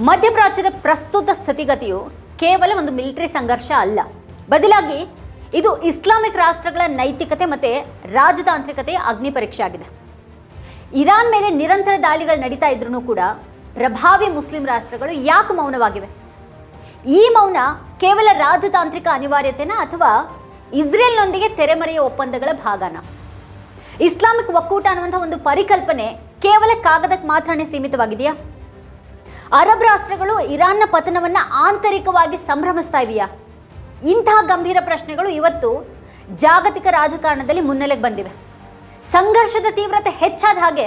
ಮಧ್ಯಪ್ರಾಚ್ಯದ ಪ್ರಸ್ತುತ ಸ್ಥಿತಿಗತಿಯು ಕೇವಲ ಒಂದು ಮಿಲಿಟರಿ ಸಂಘರ್ಷ ಅಲ್ಲ, ಬದಲಾಗಿ ಇದು ಇಸ್ಲಾಮಿಕ್ ರಾಷ್ಟ್ರಗಳ ನೈತಿಕತೆ ಮತ್ತು ರಾಜತಾಂತ್ರಿಕತೆಯ ಅಗ್ನಿ ಪರೀಕ್ಷೆ ಆಗಿದೆ. ಇರಾನ್ ಮೇಲೆ ನಿರಂತರ ದಾಳಿಗಳು ನಡೀತಾ ಇದ್ರೂ ಕೂಡ ಪ್ರಭಾವಿ ಮುಸ್ಲಿಂ ರಾಷ್ಟ್ರಗಳು ಯಾಕೆ ಮೌನವಾಗಿವೆ? ಈ ಮೌನ ಕೇವಲ ರಾಜತಾಂತ್ರಿಕ ಅನಿವಾರ್ಯತೆನ ಅಥವಾ ಇಸ್ರೇಲ್ನೊಂದಿಗೆ ತೆರೆಮರೆಯ ಒಪ್ಪಂದಗಳ ಭಾಗನ? ಇಸ್ಲಾಮಿಕ್ ಒಕ್ಕೂಟ ಅನ್ನುವಂಥ ಒಂದು ಪರಿಕಲ್ಪನೆ ಕೇವಲ ಕಾಗದಕ್ಕೆ ಮಾತ್ರನೇ ಸೀಮಿತವಾಗಿದೆಯಾ? ಅರಬ್ ರಾಷ್ಟ್ರಗಳು ಇರಾನ್ನ ಪತನವನ್ನು ಆಂತರಿಕವಾಗಿ ಸಂಭ್ರಮಿಸ್ತಾ ಇವೆಯಾ? ಇಂತಹ ಗಂಭೀರ ಪ್ರಶ್ನೆಗಳು ಇವತ್ತು ಜಾಗತಿಕ ರಾಜಕಾರಣದಲ್ಲಿ ಮುನ್ನೆಲೆಗೆ ಬಂದಿವೆ. ಸಂಘರ್ಷದ ತೀವ್ರತೆ ಹೆಚ್ಚಾದ ಹಾಗೆ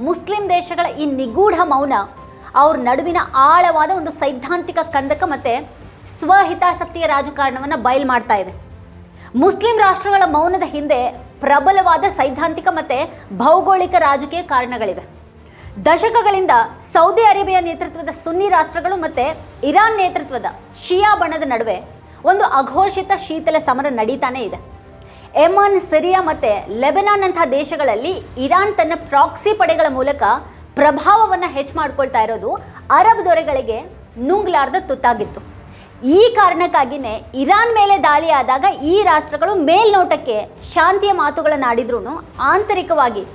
ಮುಸ್ಲಿಂ ದೇಶಗಳ ಈ ನಿಗೂಢ ಮೌನ ಅವ್ರ ನಡುವಿನ ಆಳವಾದ ಒಂದು ಸೈದ್ಧಾಂತಿಕ ಕಂದಕ ಮತ್ತು ಸ್ವಹಿತಾಸಕ್ತಿಯ ರಾಜಕಾರಣವನ್ನು ಬಯಲು ಮಾಡ್ತಾ ಇದೆ. ಮುಸ್ಲಿಂ ರಾಷ್ಟ್ರಗಳ ಮೌನದ ಹಿಂದೆ ಪ್ರಬಲವಾದ ಸೈದ್ಧಾಂತಿಕ ಮತ್ತು ಭೌಗೋಳಿಕ ರಾಜಕೀಯ ಕಾರಣಗಳಿವೆ. ದಶಕಗಳಿಂದ ಸೌದಿ ಅರೇಬಿಯಾ ನೇತೃತ್ವದ ಸುನ್ನಿ ರಾಷ್ಟ್ರಗಳು ಮತ್ತು ಇರಾನ್ ನೇತೃತ್ವದ ಶಿಯಾ ಬಣದ ನಡುವೆ ಒಂದು ಅಘೋಷಿತ ಶೀತಲ ಸಮರ ನಡೀತಾನೇ ಇದೆ. ಯೆಮನ್, ಸಿರಿಯಾ ಮತ್ತು ಲೆಬನಾನ್ ಅಂತಹ ದೇಶಗಳಲ್ಲಿ ಇರಾನ್ ತನ್ನ ಪ್ರಾಕ್ಸಿ ಪಡೆಗಳ ಮೂಲಕ ಪ್ರಭಾವವನ್ನು ಹೆಚ್ಚು ಮಾಡ್ಕೊಳ್ತಾ ಇರೋದು ಅರಬ್ ದೊರೆಗಳಿಗೆ ನುಂಗ್ಲಾರ್ದ ತುತ್ತಾಗಿತ್ತು. ಈ ಕಾರಣಕ್ಕಾಗಿಯೇ ಇರಾನ್ ಮೇಲೆ ದಾಳಿ ಆದಾಗ ಈ ರಾಷ್ಟ್ರಗಳು ಮೇಲ್ನೋಟಕ್ಕೆ ಶಾಂತಿಯ ಮಾತುಗಳನ್ನಾಡಿದ್ರೂ ಆಂತರಿಕವಾಗಿ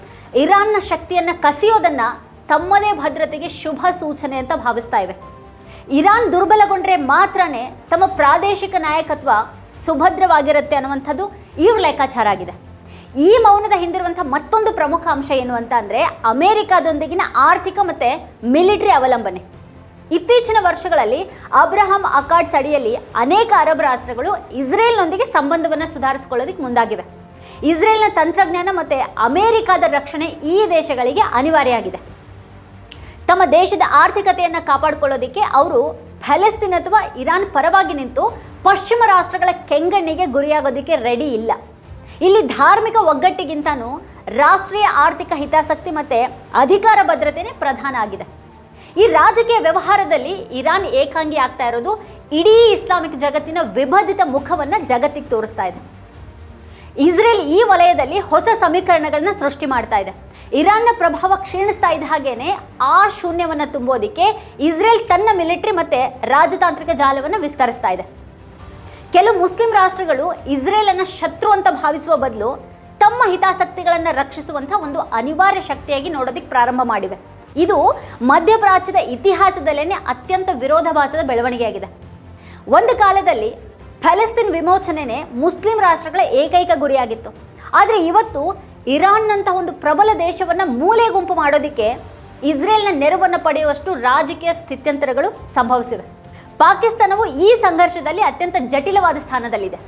ಇರಾನ್ನ ಶಕ್ತಿಯನ್ನು ಕಸಿಯೋದನ್ನು ತಮ್ಮದೇ ಭದ್ರತೆಗೆ ಶುಭ ಸೂಚನೆ ಅಂತ ಭಾವಿಸ್ತಾ ಇವೆ. ಇರಾನ್ ದುರ್ಬಲಗೊಂಡ್ರೆ ಮಾತ್ರನೇ ತಮ್ಮ ಪ್ರಾದೇಶಿಕ ನಾಯಕತ್ವ ಸುಭದ್ರವಾಗಿರುತ್ತೆ ಅನ್ನುವಂಥದ್ದು ಇವ್ರ ಲೆಕ್ಕಾಚಾರ ಆಗಿದೆ. ಈ ಮೌನದ ಹಿಂದಿರುವಂಥ ಮತ್ತೊಂದು ಪ್ರಮುಖ ಅಂಶ ಏನು ಅಂತ ಅಂದರೆ ಅಮೆರಿಕಾದೊಂದಿಗಿನ ಆರ್ಥಿಕ ಮತ್ತು ಮಿಲಿಟರಿ ಅವಲಂಬನೆ. ಇತ್ತೀಚಿನ ವರ್ಷಗಳಲ್ಲಿ ಅಬ್ರಹಾಂ ಅಕಾರ್ಡ್ಸ್ ಅಡಿಯಲ್ಲಿ ಅನೇಕ ಅರಬ್ ರಾಷ್ಟ್ರಗಳು ಇಸ್ರೇಲ್ನೊಂದಿಗೆ ಸಂಬಂಧವನ್ನು ಸುಧಾರಿಸಿಕೊಳ್ಳೋದಕ್ಕೆ ಮುಂದಾಗಿವೆ. ಇಸ್ರೇಲ್ನ ತಂತ್ರಜ್ಞಾನ ಮತ್ತು ಅಮೆರಿಕಾದ ರಕ್ಷಣೆ ಈ ದೇಶಗಳಿಗೆ ಅನಿವಾರ್ಯ ಆಗಿದೆ. ತಮ್ಮ ದೇಶದ ಆರ್ಥಿಕತೆಯನ್ನು ಕಾಪಾಡಿಕೊಳ್ಳೋದಕ್ಕೆ ಅವರು ಪ್ಯಾಲೆಸ್ತೀನ್ ಅಥವಾ ಇರಾನ್ ಪರವಾಗಿ ನಿಂತು ಪಶ್ಚಿಮ ರಾಷ್ಟ್ರಗಳ ಕೆಂಗಣ್ಣಿಗೆ ಗುರಿಯಾಗೋದಕ್ಕೆ ರೆಡಿ ಇಲ್ಲ. ಇಲ್ಲಿ ಧಾರ್ಮಿಕ ಒಗ್ಗಟ್ಟಿಗಿಂತನೂ ರಾಷ್ಟ್ರೀಯ ಆರ್ಥಿಕ ಹಿತಾಸಕ್ತಿ ಮತ್ತು ಅಧಿಕಾರ ಭದ್ರತೆಯೇ ಪ್ರಧಾನ ಆಗಿದೆ. ಈ ರಾಜಕೀಯ ವ್ಯವಹಾರದಲ್ಲಿ ಇರಾನ್ ಏಕಾಂಗಿ ಆಗ್ತಾ ಇರೋದು ಇಡೀ ಇಸ್ಲಾಮಿಕ್ ಜಗತ್ತಿನ ವಿಭಜಿತ ಮುಖವನ್ನು ಜಗತ್ತಿಗೆ ತೋರಿಸ್ತಾ ಇದೆ. ಇಸ್ರೇಲ್ ಈ ವಲಯದಲ್ಲಿ ಹೊಸ ಸಮೀಕರಣಗಳನ್ನ ಸೃಷ್ಟಿ ಮಾಡ್ತಾ ಇದೆ. ಇರಾನ್ನ ಪ್ರಭಾವ ಕ್ಷೀಣಿಸ್ತಾ ಇದ್ದ ಹಾಗೇನೆ ಆ ಶೂನ್ಯವನ್ನು ತುಂಬೋದಿಕ್ಕೆ ಇಸ್ರೇಲ್ ತನ್ನ ಮಿಲಿಟರಿ ಮತ್ತು ರಾಜತಾಂತ್ರಿಕ ಜಾಲವನ್ನು ವಿಸ್ತರಿಸ್ತಾ ಇದೆ. ಕೆಲವು ಮುಸ್ಲಿಂ ರಾಷ್ಟ್ರಗಳು ಇಸ್ರೇಲನ್ನು ಶತ್ರು ಅಂತ ಭಾವಿಸುವ ಬದಲು ತಮ್ಮ ಹಿತಾಸಕ್ತಿಗಳನ್ನು ರಕ್ಷಿಸುವಂಥ ಒಂದು ಅನಿವಾರ್ಯ ಶಕ್ತಿಯಾಗಿ ನೋಡೋದಕ್ಕೆ ಪ್ರಾರಂಭ ಮಾಡಿವೆ. ಇದು ಮಧ್ಯಪ್ರಾಚ್ಯದ ಇತಿಹಾಸದಲ್ಲೇ ಅತ್ಯಂತ ವಿರೋಧಾಭಾಸದ ಬೆಳವಣಿಗೆಯಾಗಿದೆ. ಒಂದು ಕಾಲದಲ್ಲಿ ಪ್ಯಾಲೆಸ್ತೀನ್ ವಿಮೋಚನೆಯೇ ಮುಸ್ಲಿಂ ರಾಷ್ಟ್ರಗಳ ಏಕೈಕ ಗುರಿಯಾಗಿತ್ತು. ಆದರೆ ಇವತ್ತು ಇರಾನ್ನಂಥ ಒಂದು ಪ್ರಬಲ ದೇಶವನ್ನು ಮೂಲೆ ಗುಂಪು ಮಾಡೋದಕ್ಕೆ ಇಸ್ರೇಲ್ನ ನೆರವನ್ನು ಪಡೆಯುವಷ್ಟು ರಾಜಕೀಯ ಸ್ಥಿತ್ಯಂತರಗಳು ಸಂಭವಿಸಿವೆ. ಪಾಕಿಸ್ತಾನವು ಈ ಸಂಘರ್ಷದಲ್ಲಿ ಅತ್ಯಂತ ಜಟಿಲವಾದ ಸ್ಥಾನದಲ್ಲಿದೆ.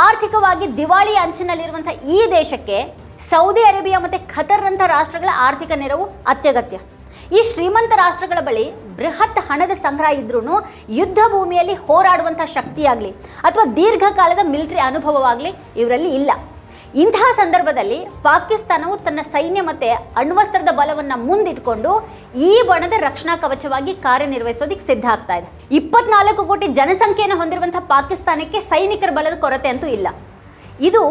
ಆರ್ಥಿಕವಾಗಿ ದಿವಾಳಿ ಅಂಚಿನಲ್ಲಿರುವಂಥ ಈ ದೇಶಕ್ಕೆ ಸೌದಿ ಅರೇಬಿಯಾ ಮತ್ತು ಖತರ್ನಂಥ ರಾಷ್ಟ್ರಗಳ ಆರ್ಥಿಕ ನೆರವು ಅತ್ಯಗತ್ಯ. ಈ ಶ್ರೀಮಂತ ರಾಷ್ಟ್ರಗಳ ಬಳಿ ಬೃಹತ್ ಹಣದ ಸಂಗ್ರಹ ಇದ್ರೂ ಯುದ್ಧ ಭೂಮಿಯಲ್ಲಿ ಹೋರಾಡುವಂಥ ಶಕ್ತಿಯಾಗಲಿ ಅಥವಾ ದೀರ್ಘಕಾಲದ ಮಿಲಿಟರಿ ಅನುಭವವಾಗಲಿ ಇವರಲ್ಲಿ ಇಲ್ಲ. ಇಂತಹ ಸಂದರ್ಭದಲ್ಲಿ ಪಾಕಿಸ್ತಾನವು ತನ್ನ ಸೈನ್ಯ ಮತ್ತು ಅಣ್ವಸ್ತ್ರದ ಬಲವನ್ನು ಮುಂದಿಟ್ಕೊಂಡು ಈ ಬಣದ ರಕ್ಷಣಾ ಕವಚವಾಗಿ ಕಾರ್ಯನಿರ್ವಹಿಸೋದಕ್ಕೆ ಸಿದ್ಧ ಆಗ್ತಾ ಇದೆ. 24 ಕೋಟಿ ಜನಸಂಖ್ಯೆಯನ್ನು ಹೊಂದಿರುವಂಥ ಪಾಕಿಸ್ತಾನಕ್ಕೆ ಸೈನಿಕರ ಬಲದ ಕೊರತೆ ಅಂತೂ ಇಲ್ಲ. ಇದು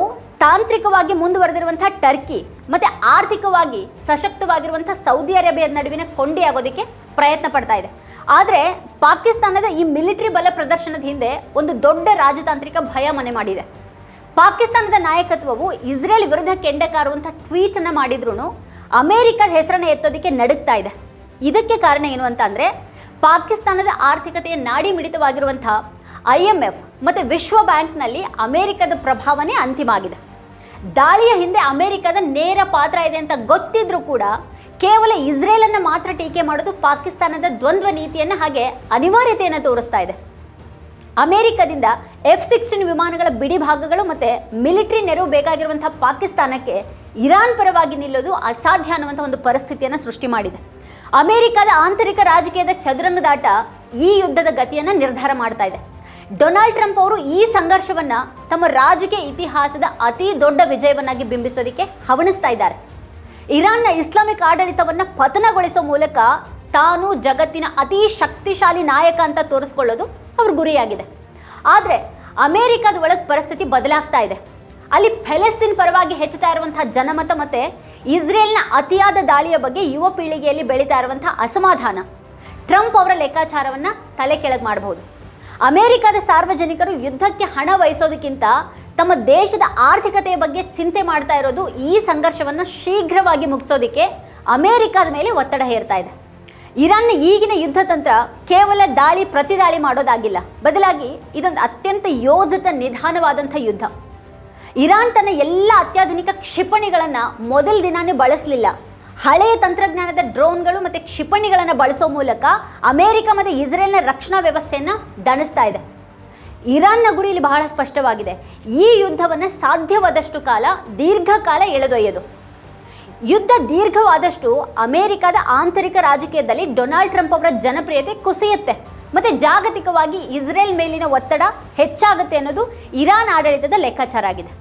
ತಾಂತ್ರಿಕವಾಗಿ ಮುಂದುವರೆದಿರುವಂಥ ಟರ್ಕಿ ಮತ್ತು ಆರ್ಥಿಕವಾಗಿ ಸಶಕ್ತವಾಗಿರುವಂಥ ಸೌದಿ ಅರೇಬಿಯಾದ ನಡುವಿನ ಕೊಂಡಿಯಾಗೋದಕ್ಕೆ ಪ್ರಯತ್ನ ಪಡ್ತಾ ಇದೆ. ಆದರೆ ಪಾಕಿಸ್ತಾನದ ಈ ಮಿಲಿಟರಿ ಬಲ ಪ್ರದರ್ಶನದ ಹಿಂದೆ ಒಂದು ದೊಡ್ಡ ರಾಜತಾಂತ್ರಿಕ ಭಯ ಮನೆ ಮಾಡಿದೆ. ಪಾಕಿಸ್ತಾನದ ನಾಯಕತ್ವವು ಇಸ್ರೇಲ್ ವಿರುದ್ಧ ಕೆಂಡ ಕಾರುವಂಥ ಟ್ವೀಟನ್ನು ಮಾಡಿದ್ರೂ ಅಮೆರಿಕದ ಹೆಸರನ್ನು ಎತ್ತೋದಕ್ಕೆ ನಡುಗ್ತಾ ಇದೆ. ಇದಕ್ಕೆ ಕಾರಣ ಏನು ಅಂತ ಅಂದರೆ ಪಾಕಿಸ್ತಾನದ ಆರ್ಥಿಕತೆಯ ನಾಡಿ ಮಿಡಿತವಾಗಿರುವಂಥ IMF ಮತ್ತು ವಿಶ್ವ ಬ್ಯಾಂಕ್ನಲ್ಲಿ ಅಮೆರಿಕದ ಪ್ರಭಾವನೆ ಅಂತಿಮ ಆಗಿದೆ. ದಾಳಿಯ ಹಿಂದೆ ಅಮೆರಿಕದ ನೇರ ಪಾತ್ರ ಇದೆ ಅಂತ ಗೊತ್ತಿದ್ರೂ ಕೂಡ ಕೇವಲ ಇಸ್ರೇಲನ್ನು ಮಾತ್ರ ಟೀಕೆ ಮಾಡೋದು ಪಾಕಿಸ್ತಾನದ ದ್ವಂದ್ವ ನೀತಿಯನ್ನು ಹಾಗೆ ಅನಿವಾರ್ಯತೆಯನ್ನು ತೋರಿಸ್ತಾ ಇದೆ. ಅಮೆರಿಕದಿಂದ F-16 ವಿಮಾನಗಳ ಬಿಡಿ ಭಾಗಗಳು ಮತ್ತು ಮಿಲಿಟರಿ ನೆರವು ಬೇಕಾಗಿರುವಂಥ ಪಾಕಿಸ್ತಾನಕ್ಕೆ ಇರಾನ್ ಪರವಾಗಿ ನಿಲ್ಲೋದು ಅಸಾಧ್ಯ ಅನ್ನುವಂಥ ಒಂದು ಪರಿಸ್ಥಿತಿಯನ್ನು ಸೃಷ್ಟಿ ಮಾಡಿದೆ. ಅಮೆರಿಕದ ಆಂತರಿಕ ರಾಜಕೀಯದ ಚದುರಂಗದಾಟ ಈ ಯುದ್ಧದ ಗತಿಯನ್ನು ನಿರ್ಧಾರ ಮಾಡ್ತಾ ಇದೆ. ಡೊನಾಲ್ಡ್ ಟ್ರಂಪ್ ಅವರು ಈ ಸಂಘರ್ಷವನ್ನು ತಮ್ಮ ರಾಜಕೀಯ ಇತಿಹಾಸದ ಅತಿ ದೊಡ್ಡ ವಿಜಯವನ್ನಾಗಿ ಬಿಂಬಿಸೋದಕ್ಕೆ ಹವಣಿಸ್ತಾ ಇದ್ದಾರೆ. ಇರಾನ್ನ ಇಸ್ಲಾಮಿಕ್ ಆಡಳಿತವನ್ನು ಪತನಗೊಳಿಸೋ ಮೂಲಕ ತಾನು ಜಗತ್ತಿನ ಅತಿ ಶಕ್ತಿಶಾಲಿ ನಾಯಕ ಅಂತ ತೋರಿಸ್ಕೊಳ್ಳೋದು ಅವ್ರ ಗುರಿಯಾಗಿದೆ. ಆದರೆ ಅಮೆರಿಕದ ಒಳಗೆ ಪರಿಸ್ಥಿತಿ ಬದಲಾಗ್ತಾ ಇದೆ. ಅಲ್ಲಿ ಪ್ಯಾಲೆಸ್ತೀನ್ ಪರವಾಗಿ ಹೆಚ್ಚುತ್ತಾ ಇರುವಂತಹ ಜನಮತ ಮತ್ತು ಇಸ್ರೇಲ್ನ ಅತಿಯಾದ ದಾಳಿಯ ಬಗ್ಗೆ ಯುವ ಪೀಳಿಗೆಯಲ್ಲಿ ಬೆಳೀತಾ ಇರುವಂತಹ ಅಸಮಾಧಾನ ಟ್ರಂಪ್ ಅವರ ಲೆಕ್ಕಾಚಾರವನ್ನು ತಲೆ ಕೆಳಗೆ ಮಾಡಬಹುದು. ಅಮೆರಿಕದ ಸಾರ್ವಜನಿಕರು ಯುದ್ಧಕ್ಕೆ ಹಣ ವಹಿಸೋದಕ್ಕಿಂತ ತಮ್ಮ ದೇಶದ ಆರ್ಥಿಕತೆಯ ಬಗ್ಗೆ ಚಿಂತೆ ಮಾಡ್ತಾ ಇರೋದು ಈ ಸಂಘರ್ಷವನ್ನು ಶೀಘ್ರವಾಗಿ ಮುಗಿಸೋದಕ್ಕೆ ಅಮೆರಿಕದ ಮೇಲೆ ಒತ್ತಡ ಹೇರ್ತಾ ಇದೆ. ಇರಾನ್ನ ಈಗಿನ ಯುದ್ಧ ತಂತ್ರ ಕೇವಲ ದಾಳಿ ಪ್ರತಿದಾಳಿ ಮಾಡೋದಾಗಿಲ್ಲ, ಬದಲಾಗಿ ಇದೊಂದು ಅತ್ಯಂತ ಯೋಜಿತ ನಿಧಾನವಾದಂಥ ಯುದ್ಧ. ಇರಾನ್ ತನ್ನ ಎಲ್ಲ ಅತ್ಯಾಧುನಿಕ ಕ್ಷಿಪಣಿಗಳನ್ನು ಮೊದಲ ದಿನಾನೇ ಬಳಸಲಿಲ್ಲ. ಹಳೆಯ ತಂತ್ರಜ್ಞಾನದ ಡ್ರೋನ್ಗಳು ಮತ್ತು ಕ್ಷಿಪಣಿಗಳನ್ನು ಬಳಸೋ ಮೂಲಕ ಅಮೆರಿಕ ಮತ್ತು ಇಸ್ರೇಲ್ನ ರಕ್ಷಣಾ ವ್ಯವಸ್ಥೆಯನ್ನು ದಣಿಸ್ತಾ ಇದೆ. ಇರಾನ್ನ ಗುರಿ ಇಲ್ಲಿ ಬಹಳ ಸ್ಪಷ್ಟವಾಗಿದೆ. ಈ ಯುದ್ಧವನ್ನು ಸಾಧ್ಯವಾದಷ್ಟು ಕಾಲ ದೀರ್ಘಕಾಲ ಎಳೆದೊಯ್ಯೋದು. ಯುದ್ಧ ದೀರ್ಘವಾದಷ್ಟು ಅಮೆರಿಕದ ಆಂತರಿಕ ರಾಜಕೀಯದಲ್ಲಿ ಡೊನಾಲ್ಡ್ ಟ್ರಂಪ್ ಅವರ ಜನಪ್ರಿಯತೆ ಕುಸಿಯುತ್ತೆ ಮತ್ತು ಜಾಗತಿಕವಾಗಿ ಇಸ್ರೇಲ್ ಮೇಲಿನ ಒತ್ತಡ ಹೆಚ್ಚಾಗುತ್ತೆ ಅನ್ನೋದು ಇರಾನ್ ಆಡಳಿತದ ಲೆಕ್ಕಾಚಾರ ಆಗಿದೆ.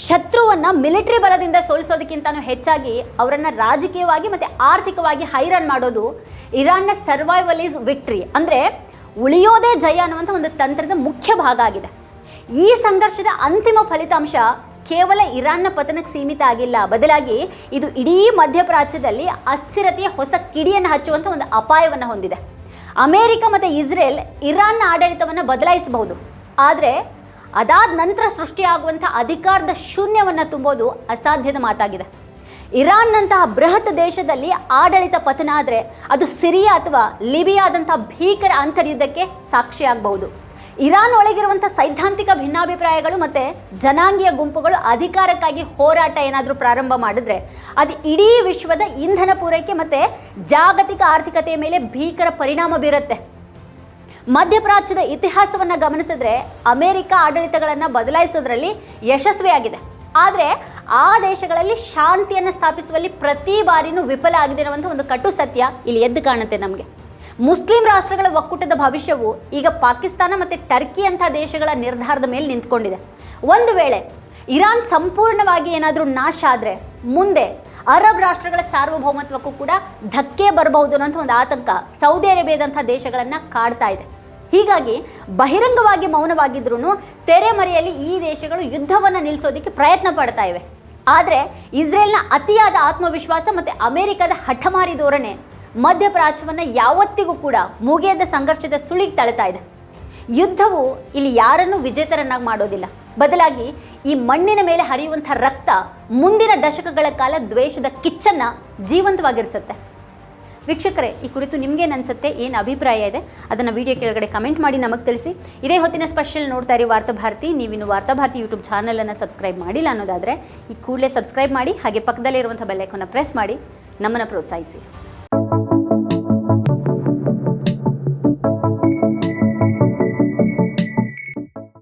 ಶತ್ರುವನ್ನು ಮಿಲಿಟರಿ ಬಲದಿಂದ ಸೋಲಿಸೋದಕ್ಕಿಂತನೂ ಹೆಚ್ಚಾಗಿ ಅವರನ್ನು ರಾಜಕೀಯವಾಗಿ ಮತ್ತು ಆರ್ಥಿಕವಾಗಿ ಹೈರಾಣ್ ಮಾಡೋದು ಇರಾನ್ನ ಸರ್ವೈವಲ್ ಈಸ್ ವಿಕ್ಟ್ರಿ, ಅಂದರೆ ಉಳಿಯೋದೇ ಜಯ ಅನ್ನುವಂಥ ಒಂದು ತಂತ್ರದ ಮುಖ್ಯ ಭಾಗ ಆಗಿದೆ. ಈ ಸಂಘರ್ಷದ ಅಂತಿಮ ಫಲಿತಾಂಶ ಕೇವಲ ಇರಾನ್ನ ಪತನಕ್ಕೆ ಸೀಮಿತ ಆಗಿಲ್ಲ, ಬದಲಾಗಿ ಇದು ಇಡೀ ಮಧ್ಯಪ್ರಾಚ್ಯದಲ್ಲಿ ಅಸ್ಥಿರತೆಯ ಹೊಸ ಕಿಡಿಯನ್ನು ಹಚ್ಚುವಂಥ ಒಂದು ಅಪಾಯವನ್ನು ಹೊಂದಿದೆ. ಅಮೆರಿಕ ಮತ್ತು ಇಸ್ರೇಲ್ ಇರಾನ್ನ ಆಡಳಿತವನ್ನು ಬದಲಾಯಿಸಬಹುದು, ಆದರೆ ಅದಾದ ನಂತರ ಸೃಷ್ಟಿಯಾಗುವಂಥ ಅಧಿಕಾರದ ಶೂನ್ಯವನ್ನು ತುಂಬೋದು ಅಸಾಧ್ಯದ ಮಾತಾಗಿದೆ. ಇರಾನ್ನಂತಹ ಬೃಹತ್ ದೇಶದಲ್ಲಿ ಆಡಳಿತ ಪತನ ಆದರೆ ಅದು ಸಿರಿಯಾ ಅಥವಾ ಲಿಬಿಯಾದಂಥ ಭೀಕರ ಅಂತರ್ಯುದ್ಧಕ್ಕೆ ಸಾಕ್ಷಿಯಾಗಬಹುದು. ಇರಾನ್ ಒಳಗಿರುವಂಥ ಸೈದ್ಧಾಂತಿಕ ಭಿನ್ನಾಭಿಪ್ರಾಯಗಳು ಮತ್ತು ಜನಾಂಗೀಯ ಗುಂಪುಗಳು ಅಧಿಕಾರಕ್ಕಾಗಿ ಹೋರಾಟ ಏನಾದರೂ ಪ್ರಾರಂಭ ಮಾಡಿದ್ರೆ ಅದು ಇಡೀ ವಿಶ್ವದ ಇಂಧನ ಪೂರೈಕೆ ಮತ್ತು ಜಾಗತಿಕ ಆರ್ಥಿಕತೆಯ ಮೇಲೆ ಭೀಕರ ಪರಿಣಾಮ ಬೀರುತ್ತೆ. ಮಧ್ಯಪ್ರಾಚ್ಯದ ಇತಿಹಾಸವನ್ನು ಗಮನಿಸಿದ್ರೆ ಅಮೆರಿಕ ಆಡಳಿತಗಳನ್ನು ಬದಲಾಯಿಸೋದ್ರಲ್ಲಿ ಯಶಸ್ವಿಯಾಗಿದೆ, ಆದರೆ ಆ ದೇಶಗಳಲ್ಲಿ ಶಾಂತಿಯನ್ನು ಸ್ಥಾಪಿಸುವಲ್ಲಿ ಪ್ರತಿ ಬಾರಿನೂ ವಿಫಲ ಆಗಿದೆ ಅನ್ನುವಂಥ ಒಂದು ಕಟು ಸತ್ಯ ಇಲ್ಲಿ ಎದ್ದು ಕಾಣುತ್ತೆ ನಮಗೆ. ಮುಸ್ಲಿಂ ರಾಷ್ಟ್ರಗಳ ಒಕ್ಕೂಟದ ಭವಿಷ್ಯವು ಈಗ ಪಾಕಿಸ್ತಾನ ಮತ್ತು ಟರ್ಕಿ ಅಂಥ ದೇಶಗಳ ನಿರ್ಧಾರದ ಮೇಲೆ ನಿಂತ್ಕೊಂಡಿದೆ. ಒಂದು ವೇಳೆ ಇರಾನ್ ಸಂಪೂರ್ಣವಾಗಿ ಏನಾದರೂ ನಾಶ ಆದರೆ ಮುಂದೆ ಅರಬ್ ರಾಷ್ಟ್ರಗಳ ಸಾರ್ವಭೌಮತ್ವಕ್ಕೂ ಕೂಡ ಧಕ್ಕೆ ಬರಬಹುದು ಅನ್ನೋಂಥ ಒಂದು ಆತಂಕ ಸೌದಿ ಅರೇಬಿಯಾದಂಥ ದೇಶಗಳನ್ನು ಕಾಡ್ತಾ ಇದೆ. ಹೀಗಾಗಿ ಬಹಿರಂಗವಾಗಿ ಮೌನವಾಗಿದ್ರೂ ತೆರೆಮರೆಯಲ್ಲಿ ಈ ದೇಶಗಳು ಯುದ್ಧವನ್ನು ನಿಲ್ಲಿಸೋದಕ್ಕೆ ಪ್ರಯತ್ನ ಪಡ್ತಾ ಇವೆ. ಆದರೆ ಇಸ್ರೇಲ್ನ ಅತಿಯಾದ ಆತ್ಮವಿಶ್ವಾಸ ಮತ್ತು ಅಮೆರಿಕದ ಹಠಮಾರಿ ಧೋರಣೆ ಮಧ್ಯಪ್ರಾಚ್ಯವನ್ನು ಯಾವತ್ತಿಗೂ ಕೂಡ ಮುಗಿಯದ ಸಂಘರ್ಷದ ಸುಳಿಗೆ ತಳ್ತಾ ಇದೆ. ಯುದ್ಧವು ಇಲ್ಲಿ ಯಾರನ್ನೂ ವಿಜೇತರನ್ನಾಗಿ ಮಾಡೋದಿಲ್ಲ, ಬದಲಾಗಿ ಈ ಮಣ್ಣಿನ ಮೇಲೆ ಹರಿಯುವಂಥ ರಕ್ತ ಮುಂದಿನ ದಶಕಗಳ ಕಾಲ ದ್ವೇಷದ ಕಿಚ್ಚನ್ನು ಜೀವಂತವಾಗಿರಿಸುತ್ತೆ. ವೀಕ್ಷಕರೇ, ಈ ಕುರಿತು ನಿಮಗೇನು ಅನಿಸುತ್ತೆ, ಏನು ಅಭಿಪ್ರಾಯ ಇದೆ ಅದನ್ನು ವಿಡಿಯೋ ಕೆಳಗಡೆ ಕಮೆಂಟ್ ಮಾಡಿ ನಮಗೆ ತಿಳಿಸಿ. ಇದೇ ಹೊತ್ತಿನ ಸ್ಪೆಷಲ್ ನೋಡ್ತಾ ಇರಿ ವಾರ್ತಾಭಾರತಿ. ನೀವಿನ್ನು ವಾರ್ತಾಭಾರತಿ ಯೂಟ್ಯೂಬ್ ಚಾನಲನ್ನು ಸಬ್ಸ್ಕ್ರೈಬ್ ಮಾಡಿಲ್ಲ ಅನ್ನೋದಾದರೆ ಈ ಕೂಡಲೇ ಸಬ್ಸ್ಕ್ರೈಬ್ ಮಾಡಿ, ಹಾಗೆ ಪಕ್ಕದಲ್ಲಿರುವಂಥ ಬೆಲ್ ಐಕಾನ್ನ ಪ್ರೆಸ್ ಮಾಡಿ ನಮ್ಮನ್ನು ಪ್ರೋತ್ಸಾಹಿಸಿ.